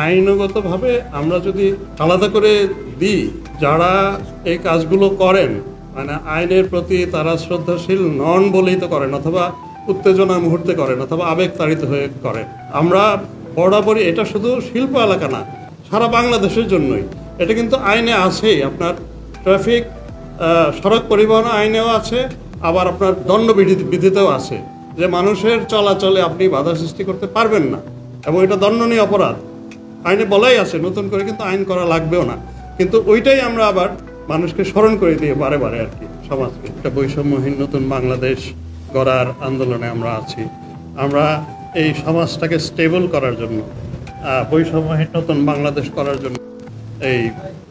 আইনগতভাবে আমরা যদি আলাদা করে দিই, যারা এই কাজগুলো করেন মানে আইনের প্রতি তারা শ্রদ্ধাশীল নন বলেই তো করেন, অথবা উত্তেজনা মুহূর্তে করেন, অথবা আবেগতাড়িত হয়ে করেন। আমরা বরাবরই, এটা শুধু শিল্প এলাকা না, সারা বাংলাদেশের জন্যই এটা কিন্তু আইনে আছেই। আপনার ট্রাফিক সড়ক পরিবহন আইনেও আছে, আবার আপনার দণ্ডবিধিতেও আছে যে মানুষের চলাচলে আপনি বাধা সৃষ্টি করতে পারবেন না, এবং এটা দণ্ডনীয় অপরাধ আইনে বলাই আছে। নতুন করে কিন্তু আইন করা লাগবেও না, কিন্তু ওইটাই আমরা আবার মানুষকে স্মরণ করে দিয়ে বারে বারে আর কি সমাজকে। একটা বৈষম্যহীন নতুন বাংলাদেশ গড়ার আন্দোলনে আমরা আছি। আমরা এই সমাজটাকে স্টেবল করার জন্য, বৈষম্যহীন নতুন বাংলাদেশ করার জন্য এই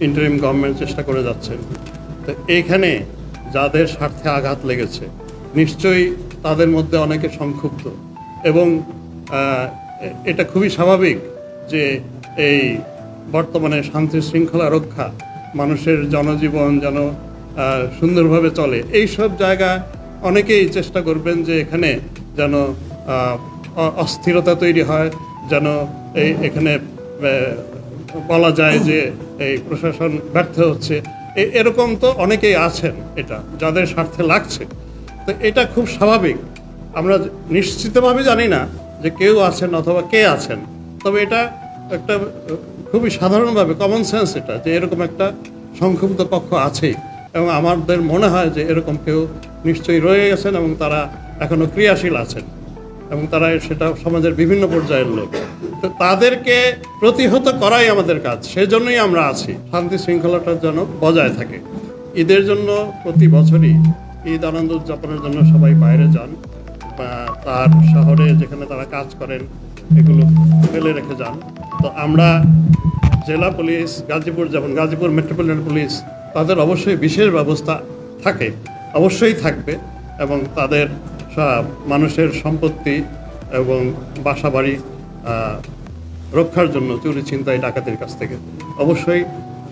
ইন্টারিম গভর্নমেন্ট চেষ্টা করে যাচ্ছেন। তো এইখানে যাদের স্বার্থে আঘাত লেগেছে নিশ্চয়ই তাদের মধ্যে অনেকে সংক্ষুব্ধ, এবং এটা খুবই স্বাভাবিক যে এই বর্তমানে শান্তি শৃঙ্খলা রক্ষা, মানুষের জনজীবন যেন সুন্দরভাবে চলে, এই সব জায়গা অনেকেই চেষ্টা করবেন যে এখানে যেন অস্থিরতা তৈরি হয়, যেন এখানে বলা যায় যে এই প্রশাসন ব্যর্থ হচ্ছে, এরকম তো অনেকেই আছেন এটা যাদের স্বার্থে লাগছে। তো এটা খুব স্বাভাবিক। আমরা নিশ্চিতভাবে জানি না যে কেউ আছেন অথবা কে আছেন, তবে এটা একটা খুবই সাধারণভাবে কমন সেন্স এটা, যে এরকম একটা সংক্ষুব্ধ পক্ষ আছেই, এবং আমাদের মনে হয় যে এরকম কেউ নিশ্চয়ই রয়ে গেছেন এবং তারা এখনো ক্রিয়াশীল আছেন, এবং তারা সেটা সমাজের বিভিন্ন পর্যায়ের লোক। তো তাদেরকে প্রতিহত করাই আমাদের কাজ, সেজন্যই আমরা আছি, শান্তি শৃঙ্খলাটার যেন বজায় থাকে। ঈদের জন্য প্রতি বছরই ঈদ আনন্দ উদযাপনের জন্য সবাই বাইরে যান, বা তার শহরে যেখানে তারা কাজ করেন এগুলো ফেলে রেখে যান। তো আমরা জেলা পুলিশ, গাজীপুর যেমন গাজীপুর মেট্রোপলিটন পুলিশ, তাদের অবশ্যই বিশেষ ব্যবস্থা থাকে, অবশ্যই থাকবে, এবং তাদের মানুষের সম্পত্তি এবং বাসাবাড়ি রক্ষার জন্য চুরি ছিনতাই ডাকাতির কাছ থেকে অবশ্যই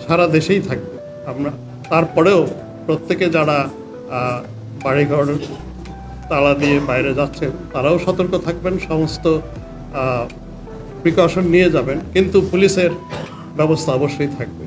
সারা দেশেই থাকবে। আমরা তারপরেও প্রত্যেকে যারা বাড়িঘর তালা দিয়ে বাইরে যাচ্ছেন তারাও সতর্ক থাকবেন, সমস্ত প্রিকশন নিয়ে যাবেন, কিন্তু পুলিশের ব্যবস্থা অবশ্যই থাকবে।